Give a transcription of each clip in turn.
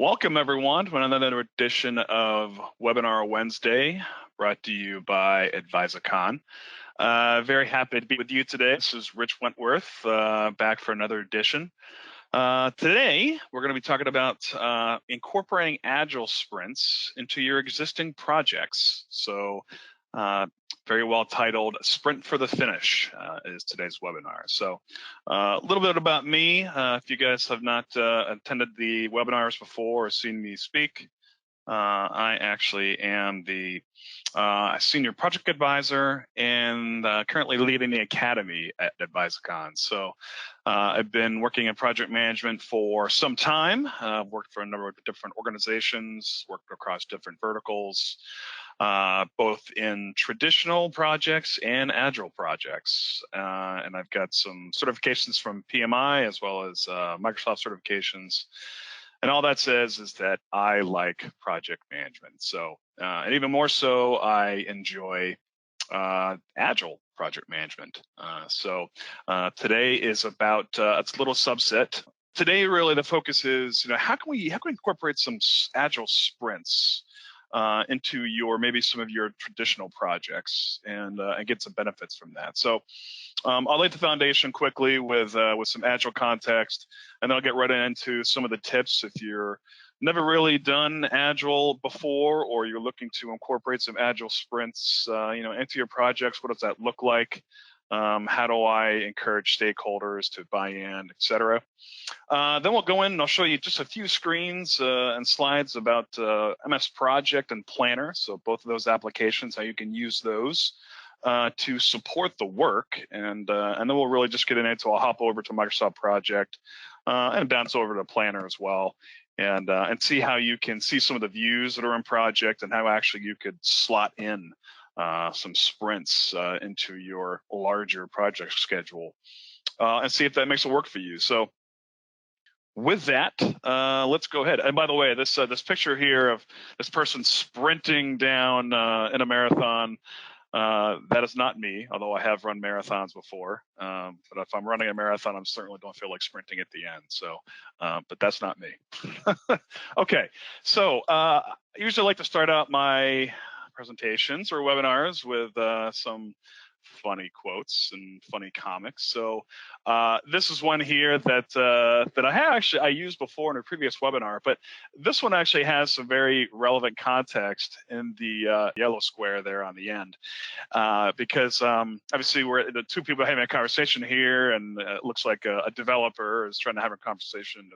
Welcome, everyone, to another edition of Webinar Wednesday, brought to you by Advisicon. Very happy to be with you today. This is Rich Wentworth, back for another edition. Today, we're going to be talking about incorporating Agile Sprints into your existing projects. So, very well titled Sprint for the Finish is today's webinar. So a little bit about me. If you guys have not attended the webinars before or seen me speak, I actually am the senior project advisor and currently leading the academy at Advisicon. So I've been working in project management for some time. I've worked for a number of different organizations, worked across different verticals, both in traditional projects and Agile projects. And I've got some certifications from PMI as well as Microsoft certifications. And all that says is that I like project management. So, and even more so, I enjoy Agile project management. So today is about it's a little subset. Today, really, the focus is, how can we incorporate some Agile sprints into maybe some of your traditional projects and get some benefits from that. So I'll lay the foundation quickly with some Agile context, and then I'll get right into some of the tips if you're never really done Agile before, or you're looking to incorporate some Agile sprints, into your projects. What does that look like? How do I encourage stakeholders to buy in, et cetera? Then we'll go in and I'll show you just a few screens and slides about MS Project and Planner. So both of those applications, how you can use those to support the work. And then we'll really just get into, I'll hop over to Microsoft Project and bounce over to Planner as well. And see how you can see some of the views that are in Project and how actually you could slot in some sprints into your larger project schedule and see if that makes it work for you. So with that, let's go ahead. And by the way, this picture here of this person sprinting down in a marathon, that is not me, although I have run marathons before. But if I'm running a marathon, I certainly don't feel like sprinting at the end. So, but that's not me. Okay, so I usually like to start out my presentations or webinars with some funny quotes and funny comics. So this is one here that I used before in a previous webinar, but this one actually has some very relevant context in the yellow square there on the end, because obviously we're the two people having a conversation here, and it looks like a developer is trying to have a conversation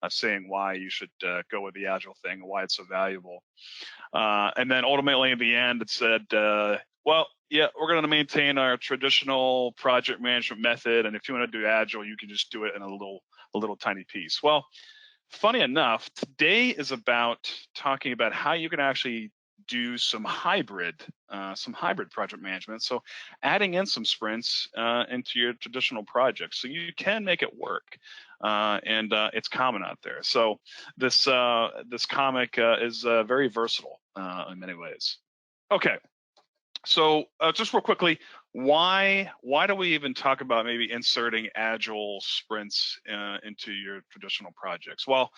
of saying why you should go with the Agile thing and why it's so valuable. And then ultimately in the end, it said, well, yeah, we're going to maintain our traditional project management method, and if you want to do Agile, you can just do it in a little tiny piece. Well, funny enough, today is about talking about how you can actually do some hybrid project management. So adding in some sprints into your traditional projects, so you can make it work, and it's common out there. So this comic is very versatile in many ways. Okay. So just real quickly, why do we even talk about maybe inserting Agile sprints into your traditional projects? Well,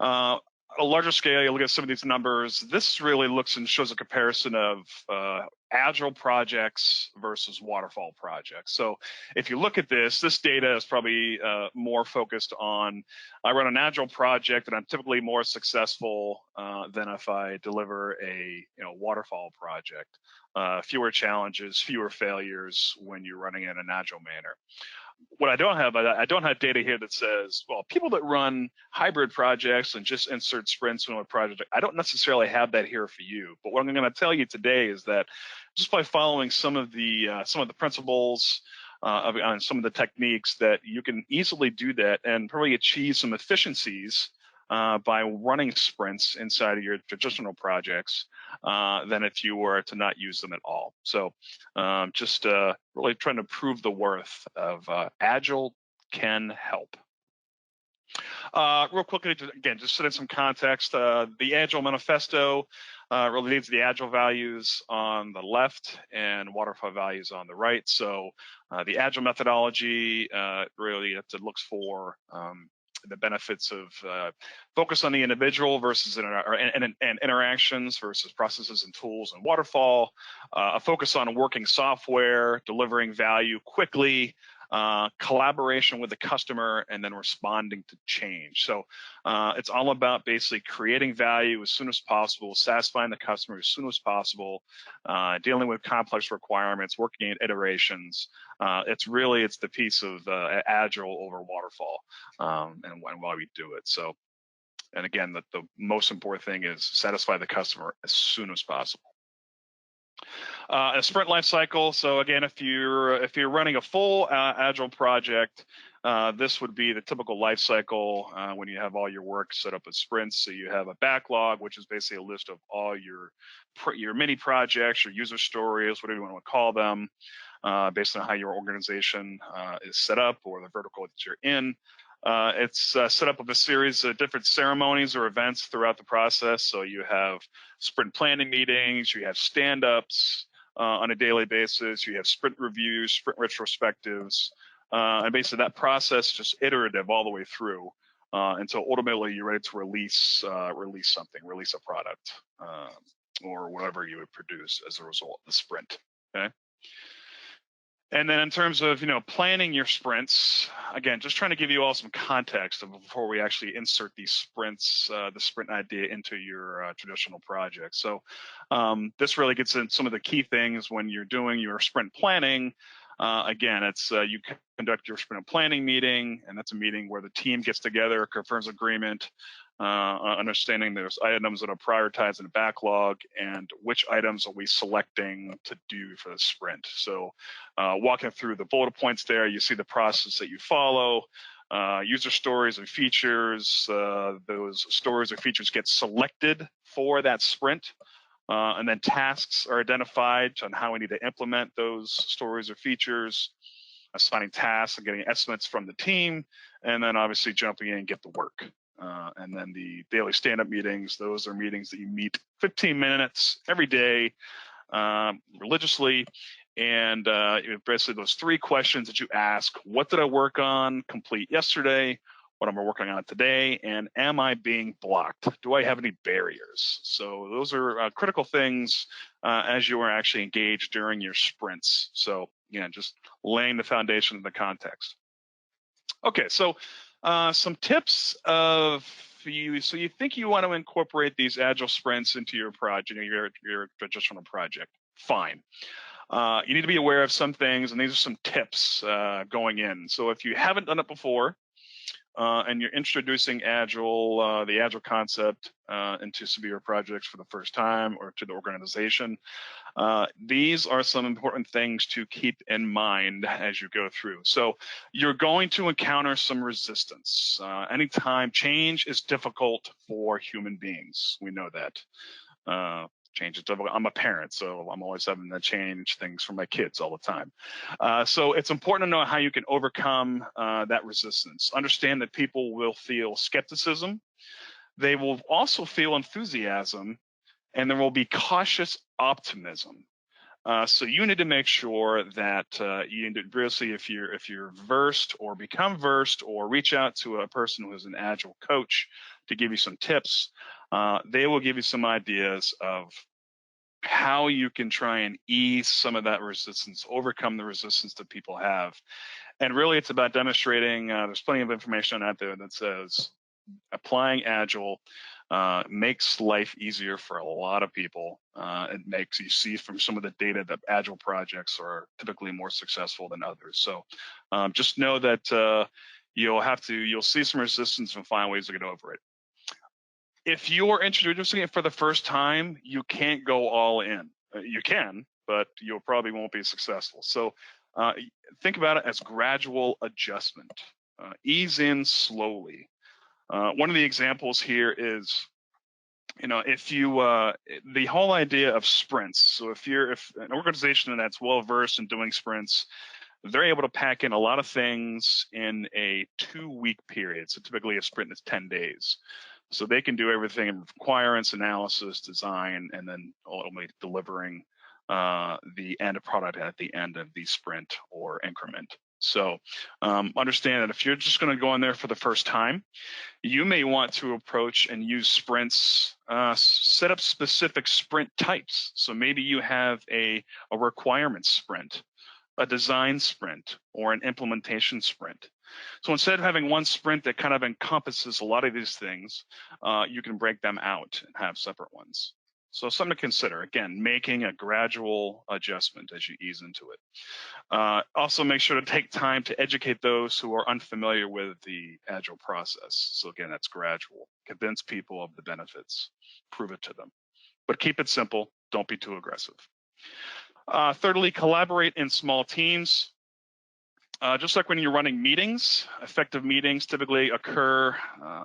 a larger scale, you look at some of these numbers, this really looks and shows a comparison of Agile projects versus Waterfall projects. So if you look at this data is probably more focused on, I run an Agile project and I'm typically more successful than if I deliver a Waterfall project. Fewer challenges, fewer failures when you're running in an Agile manner. What I don't have data here that says, well, people that run hybrid projects and just insert sprints in a project, I don't necessarily have that here for you. But what I'm going to tell you today is that just by following some of the principles and some of the techniques, that you can easily do that and probably achieve some efficiencies by running sprints inside of your traditional projects than if you were to not use them at all. So just really trying to prove the worth of Agile can help. Real quickly, again, just set in some context. The Agile Manifesto really leads the Agile values on the left and Waterfall values on the right. So the Agile methodology really looks for the benefits of focus on the individual versus and interactions versus processes and tools and Waterfall, a focus on working software, delivering value quickly, collaboration with the customer, and then responding to change. So it's all about basically creating value as soon as possible, satisfying the customer as soon as possible, dealing with complex requirements, working in iterations. It's the piece of Agile over Waterfall, and why we do it. So, and again, the most important thing is satisfy the customer as soon as possible. A sprint lifecycle. So again, if you're running a full Agile project, this would be the typical lifecycle when you have all your work set up as sprints. So you have a backlog, which is basically a list of all your mini projects, your user stories, whatever you want to call them, based on how your organization is set up or the vertical that you're in. It's set up with a series of different ceremonies or events throughout the process. So you have sprint planning meetings, you have stand-ups on a daily basis, you have sprint reviews, sprint retrospectives, and basically that process is just iterative all the way through until ultimately you're ready to release something, release a product, or whatever you would produce as a result of the sprint. Okay. And then in terms of planning your sprints, again, just trying to give you all some context before we actually insert these sprints, the sprint idea into your traditional project. So this really gets into some of the key things when you're doing your sprint planning. Again, it's you conduct your sprint planning meeting, and that's a meeting where the team gets together, confirms agreement, understanding there's items that are prioritized in the backlog and which items are we selecting to do for the sprint. So walking through the bullet points there, you see the process that you follow, user stories and features. Those stories or features get selected for that sprint. And then tasks are identified on how we need to implement those stories or features, assigning tasks and getting estimates from the team, and then obviously jumping in and get to work. And then the daily stand-up meetings, those are meetings that you meet 15 minutes every day religiously. And basically those 3 questions that you ask: what did I work on, complete yesterday? What am I working on today? And am I being blocked? Do I have any barriers? So those are critical things as you are actually engaged during your sprints. So just laying the foundation of the context. Okay, so some tips of you. So you think you want to incorporate these Agile sprints into your project, your traditional project. Fine. You need to be aware of some things, and these are some tips going in. So if you haven't done it before, and you're introducing Agile, the Agile concept into some of your projects for the first time or to the organization, these are some important things to keep in mind as you go through. So you're going to encounter some resistance. Anytime change is difficult for human beings, we know that. Change is difficult. I'm a parent, so I'm always having to change things for my kids all the time. So it's important to know how you can overcome that resistance. Understand that people will feel skepticism. They will also feel enthusiasm, and there will be cautious optimism. So you need to make sure that you need to, basically, if you're versed or become versed or reach out to a person who is an Agile coach to give you some tips, they will give you some ideas of how you can try and ease some of that resistance, overcome the resistance that people have. And really, it's about demonstrating, there's plenty of information out there that says applying Agile makes life easier for a lot of people. It makes, you see from some of the data that Agile projects are typically more successful than others. So just know that you'll see some resistance and find ways to get over it. If you're introducing it for the first time, you can't go all in. You can, but you probably won't be successful. So think about it as gradual adjustment. Ease in slowly. One of the examples here is, if you the whole idea of sprints. So if an organization that's well versed in doing sprints, they're able to pack in a lot of things in a 2-week period. So typically a sprint is 10 days. So they can do everything in requirements, analysis, design, and then ultimately delivering the end product at the end of the sprint or increment. So understand that if you're just going to go in there for the first time, you may want to approach and use sprints, set up specific sprint types. So maybe you have a requirements sprint, a design sprint, or an implementation sprint. So instead of having one sprint that kind of encompasses a lot of these things, you can break them out and have separate ones. So something to consider. Again, making a gradual adjustment as you ease into it. Also, make sure to take time to educate those who are unfamiliar with the Agile process. So again, that's gradual. Convince people of the benefits. Prove it to them. But keep it simple. Don't be too aggressive. Thirdly, collaborate in small teams. Just like when you're running meetings, effective meetings typically occur,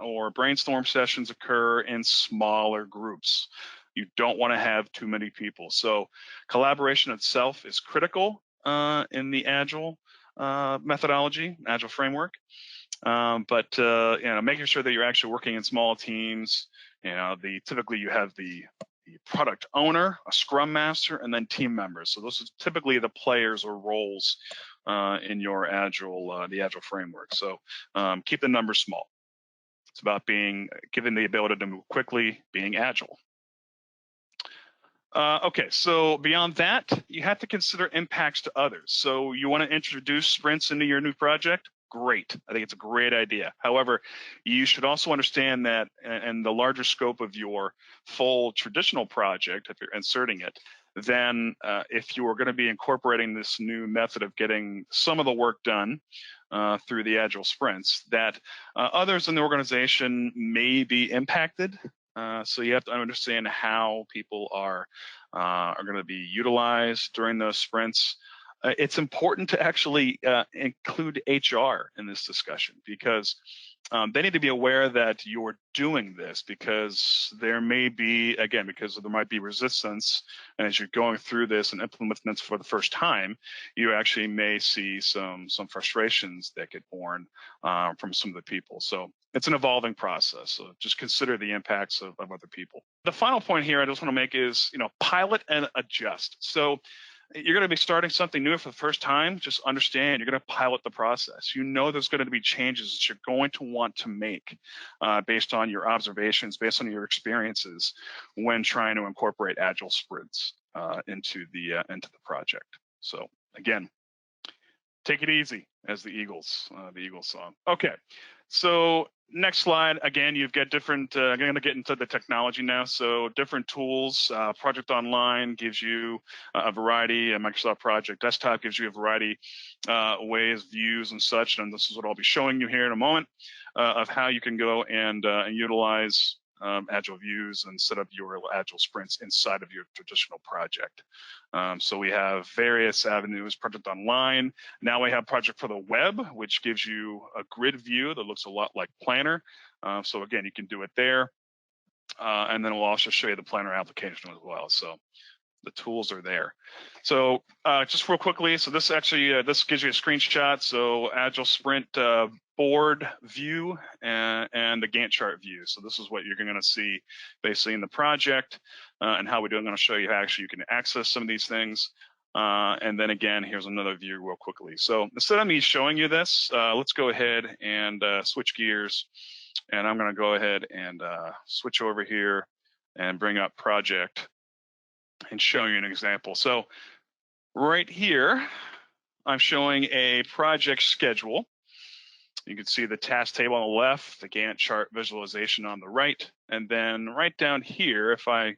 or brainstorm sessions occur in smaller groups. You don't want to have too many people. So collaboration itself is critical in the Agile methodology, Agile framework. But making sure that you're actually working in small teams. Typically you have the product owner, a scrum master, and then team members. So those are typically the players or roles in your Agile, the Agile framework. So keep the numbers small. It's about given the ability to move quickly, being agile. Okay, so beyond that, you have to consider impacts to others. So you want to introduce sprints into your new project? Great. I think it's a great idea. However, you should also understand that in the larger scope of your full traditional project, if you're inserting it, then if you are going to be incorporating this new method of getting some of the work done through the Agile sprints, that others in the organization may be impacted. So you have to understand how people are going to be utilized during those sprints. It's important to actually include HR in this discussion, because they need to be aware that you're doing this, because there may be, again, because there might be resistance, and as you're going through this and implementing this for the first time, you actually may see some frustrations that get born from some of the people. So it's an evolving process. So just consider the impacts of other people. The final point here I just want to make is, pilot and adjust. So you're going to be starting something new for the first time. Just understand you're going to pilot the process. There's going to be changes that you're going to want to make based on your observations, based on your experiences when trying to incorporate Agile sprints into the project. So again, take it easy, as the Eagles song. Okay, so next slide. Again, you've got different, I'm going to get into the technology now. So different tools. Project Online gives you a variety. Microsoft Project Desktop gives you a variety ways, views, and such. And this is what I'll be showing you here in a moment of how you can go and utilize Agile views and set up your Agile sprints inside of your traditional project. So we have various avenues. Project Online. Now we have Project for the Web, which gives you a grid view that looks a lot like Planner. So again, you can do it there. And then we'll also show you the Planner application as well. So the tools are there. So just real quickly, so this actually, this gives you a screenshot. So Agile Sprint board view and the Gantt chart view. So this is what you're going to see basically in the project and how we do it. I'm going to show you how actually you can access some of these things. And then again, here's another view real quickly. So instead of me showing you this, let's go ahead and switch gears. And I'm going to go ahead and switch over here and bring up project and show you an example. So right here, I'm showing a project schedule. You can see the task table on the left, the Gantt chart visualization on the right, and then right down here, if I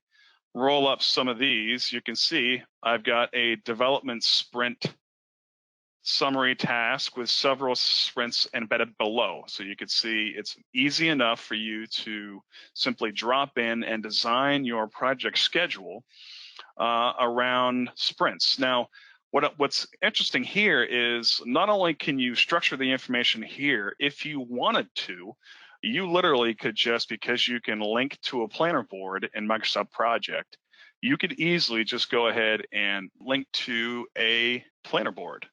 roll up some of these, you can see I've got a development sprint summary task with several sprints embedded below. So you can see it's easy enough for you to simply drop in and design your project schedule around sprints. Now, what's interesting here is not only can you structure the information here, if you wanted to, you literally could just, because you can link to a planner board in Microsoft Project, you could easily just go ahead and link to a planner board.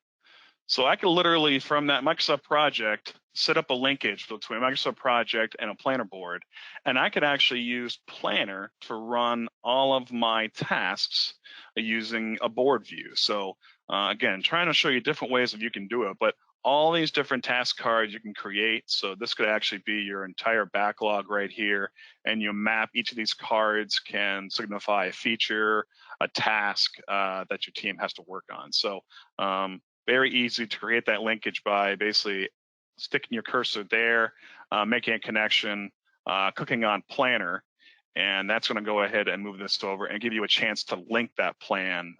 So I could literally, from that Microsoft Project, set up a linkage between Microsoft Project and a planner board, and I could actually use Planner to run all of my tasks using a board view. So Again, trying to show you different ways that you can do it, but all these different task cards you can create. So this could actually be your entire backlog right here, and you map each of these cards can signify a feature, a task that your team has to work on. So very easy to create that linkage by basically sticking your cursor there, making a connection, clicking on Planner, and that's going to go ahead and move this over and give you a chance to link that plan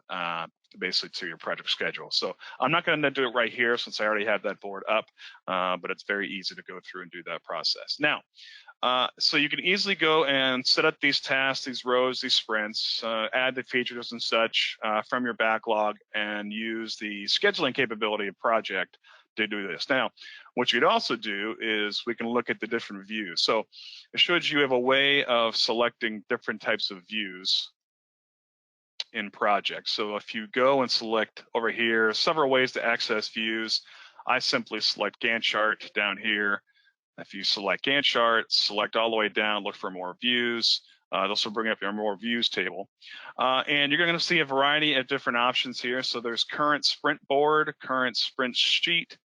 basically to your project schedule. So I'm not going to do it right here since I already have that board up, but it's very easy to go through and do that process. Now, so you can easily go and set up these tasks, these rows, these sprints, add the features and such from your backlog, and use the scheduling capability of project to do this. Now, what you'd also do is we can look at the different views. So it shows you have a way of selecting different types of views in projects. So if you go and select over here, several ways to access views. I simply select Gantt chart down here. If you select Gantt chart, select all the way down, look for more views. This will bring up your more views table. And you're going to see a variety of different options here. So there's current sprint board, current sprint sheet.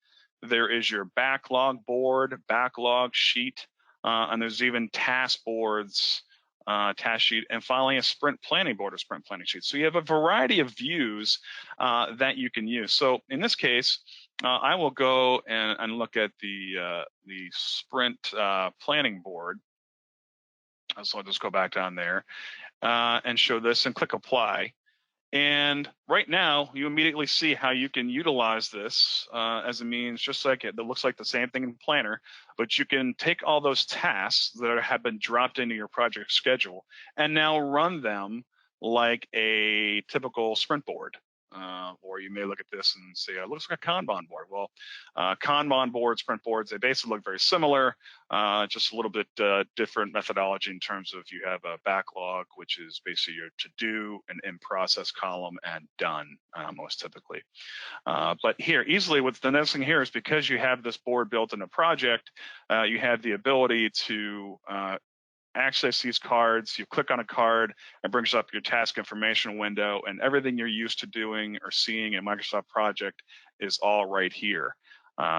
There is your backlog board, backlog sheet, and there's even task boards, task sheet, and finally a sprint planning board or sprint planning sheet. So you have a variety of views that you can use. So in this case, I will go and look at the sprint planning board. So I'll just go back down there and show this and click apply. And right now, you immediately see how you can utilize this as a means, just like it looks like the same thing in Planner, but you can take all those tasks that have been dropped into your project schedule and now run them like a typical sprint board. Or you may look at this and say, it looks like a Kanban board. Well, Kanban boards, sprint boards, they basically look very similar, just a little bit different methodology in terms of you have a backlog, which is basically your to-do, an in-process column, and done most typically. But here, easily, what's the next thing here is because you have this board built in a project, you have the ability to access these cards. You click on a card, it brings up your task information window, and everything you're used to doing or seeing in Microsoft Project is all right here.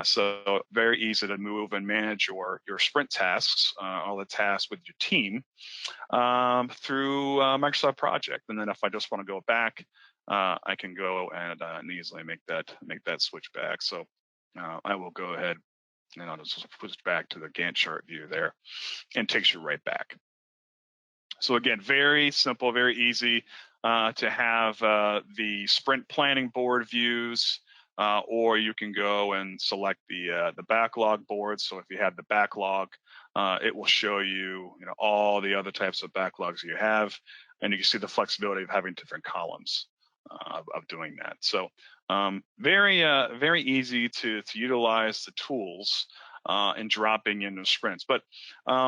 So very easy to move and manage your sprint tasks, all the tasks with your team through Microsoft Project. And then if I just want to go back, I can go and easily make that switch back. So I will go ahead and I'll just switch back to the Gantt chart view there, and takes you right back. So again, very simple, very easy to have the sprint planning board views, or you can go and select the backlog board. So if you have the backlog, it will show you, all the other types of backlogs you have, and you can see the flexibility of having different columns of doing that. So very easy to utilize the tools and dropping into sprints. But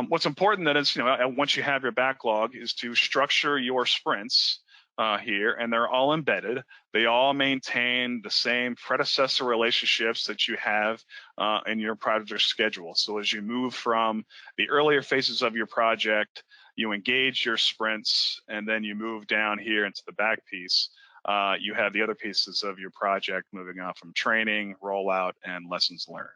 what's important that is, once you have your backlog, is to structure your sprints here, and they're all embedded. They all maintain the same predecessor relationships that you have in your project schedule. So as you move from the earlier phases of your project, you engage your sprints, and then you move down here into the back piece. You have the other pieces of your project moving on from training, rollout, and lessons learned.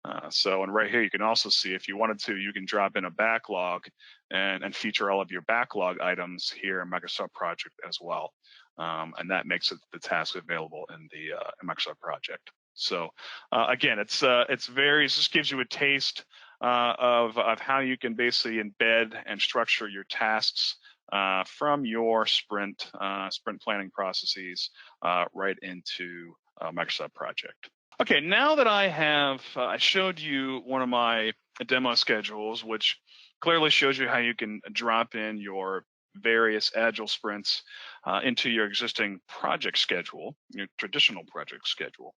And right here, you can also see if you wanted to, you can drop in a backlog and feature all of your backlog items here in Microsoft Project as well. And that makes the task available in the Microsoft Project. So again, it just gives you a taste of how you can basically embed and structure your tasks from your sprint planning processes right into Microsoft Project. Okay, now that I showed you one of my demo schedules, which clearly shows you how you can drop in your various Agile sprints into your existing project schedule, your traditional project schedule.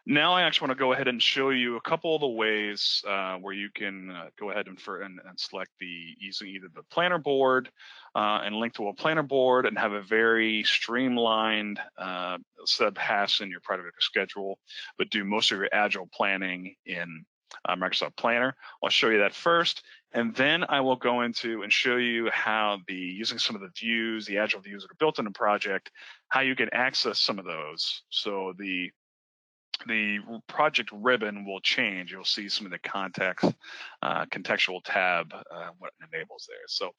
Now I actually want to go ahead and show you a couple of the ways where you can go ahead and select using either the planner board and link to a planner board and have a very streamlined set of tasks in your project schedule, but do most of your Agile planning in Microsoft Planner. I'll show you that first, And then I will go into and show you how using some of the views, the Agile views that are built in the project, how you can access some of those. So the project ribbon will change. You'll see some of the contextual tab, what it enables there. So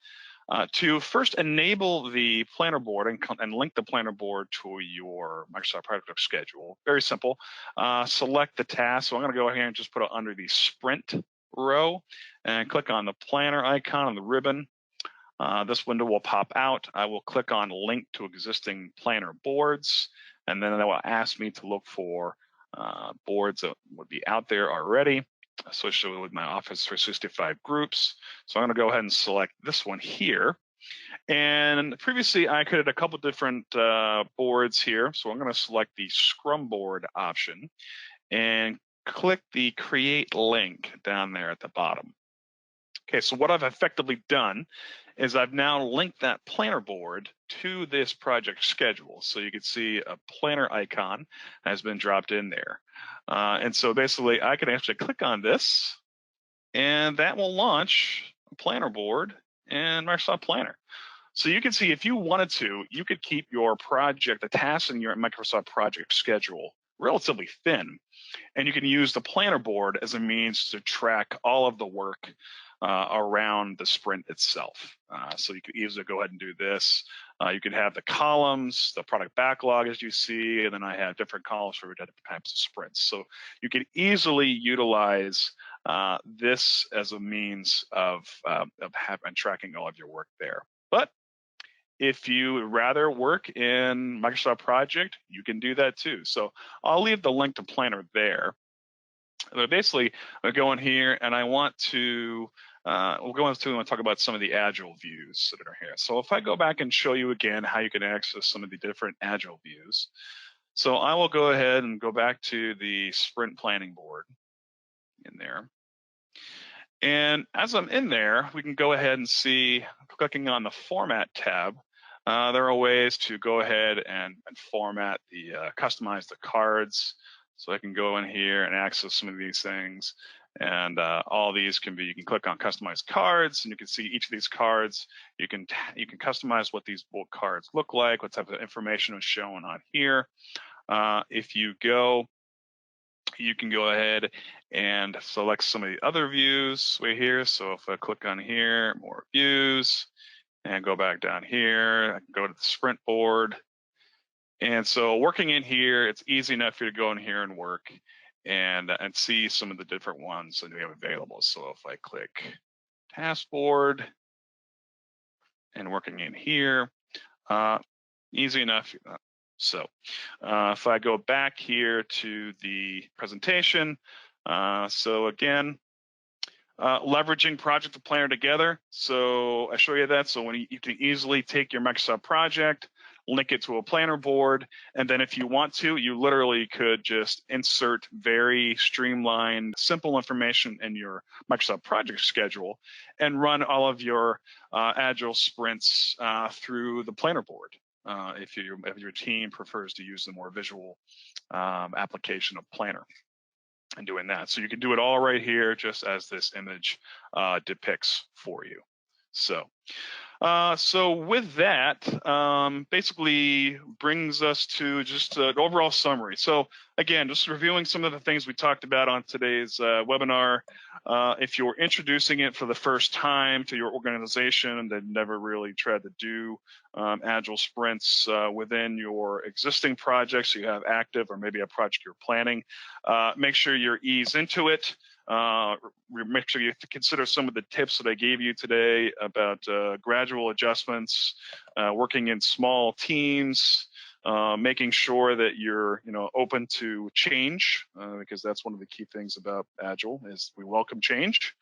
to first enable the planner board and link the planner board to your Microsoft project schedule, very simple. Select the task. So I'm going to go ahead and just put it under the sprint row and click on the planner icon on the ribbon. This window will pop out. I will click on link to existing planner boards, and then that will ask me to look for boards that would be out there already associated with my Office 365 groups. So I'm going to go ahead and select this one here. And previously, I created a couple different boards here. So I'm going to select the Scrum board option and click the Create Link down there at the bottom. Okay, so what I've effectively done is I've now linked that planner board to this project schedule. So you can see a planner icon has been dropped in there. And so basically I can actually click on this and that will launch a planner board in Microsoft Planner. So you can see if you wanted to, you could keep your project, the tasks in your Microsoft project schedule relatively thin. And you can use the planner board as a means to track all of the work around the sprint itself. So you could easily go ahead and do this. You could have the columns, the product backlog as you see, and then I have different columns for different types of sprints. So you could easily utilize this as a means of having tracking all of your work there. But if you would rather work in Microsoft Project, you can do that too. So I'll leave the link to Planner there. But basically, I go in here and I want to, we'll go into and talk about some of the Agile views that are here. So if I go back and show you again how you can access some of the different Agile views. So I will go ahead and go back to the sprint planning board in there. And as I'm in there, we can go ahead and see, clicking on the Format tab, there are ways to go ahead and format customize the cards. So I can go in here and access some of these things. And all these can be, you can click on customize cards and you can see each of these cards. You can customize what these bulk cards look like, what type of information is shown on here. If you go, you can go ahead and select some of the other views right here. So if I click on here, more views, and go back down here, I can go to the sprint board. And so working in here, it's easy enough for you to go in here and work and see some of the different ones that we have available. So if I click task board and working in here, easy enough. So if I go back here to the presentation, so again, leveraging project and planner together. So I show you that. So when you can easily take your Microsoft project, link it to a planner board, and then if you want to, you literally could just insert very streamlined, simple information in your Microsoft project schedule and run all of your Agile sprints through the planner board. If your team prefers to use the more visual application of Planner and doing that. So you can do it all right here, just as this image depicts for you. So with that, basically brings us to just an overall summary. So again, just reviewing some of the things we talked about on today's webinar. If you're introducing it for the first time to your organization that never really tried to do Agile sprints within your existing projects you have active, or maybe a project you're planning, make sure you ease into it. Make sure you consider some of the tips that I gave you today about gradual adjustments, working in small teams, making sure that you're open to change, because that's one of the key things about Agile is we welcome change.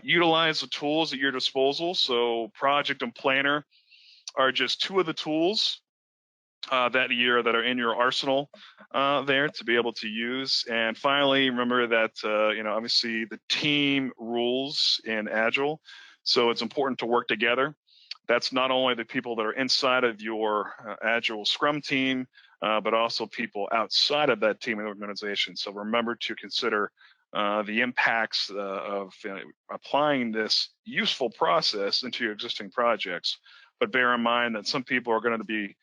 Utilize the tools at your disposal. So project and planner are just two of the tools that are in your arsenal there to be able to use. And finally, remember that obviously the team rules in Agile, so it's important to work together. That's not only the people that are inside of your Agile Scrum team, but also people outside of that team and organization. So remember to consider the impacts of applying this useful process into your existing projects. But bear in mind that some people are going to be,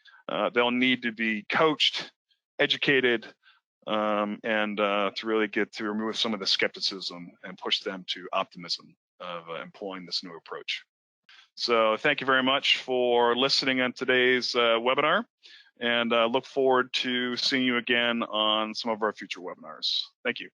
they'll need to be coached, educated, and to really get to remove some of the skepticism and push them to optimism of employing this new approach. So thank you very much for listening on today's webinar, and look forward to seeing you again on some of our future webinars. Thank you.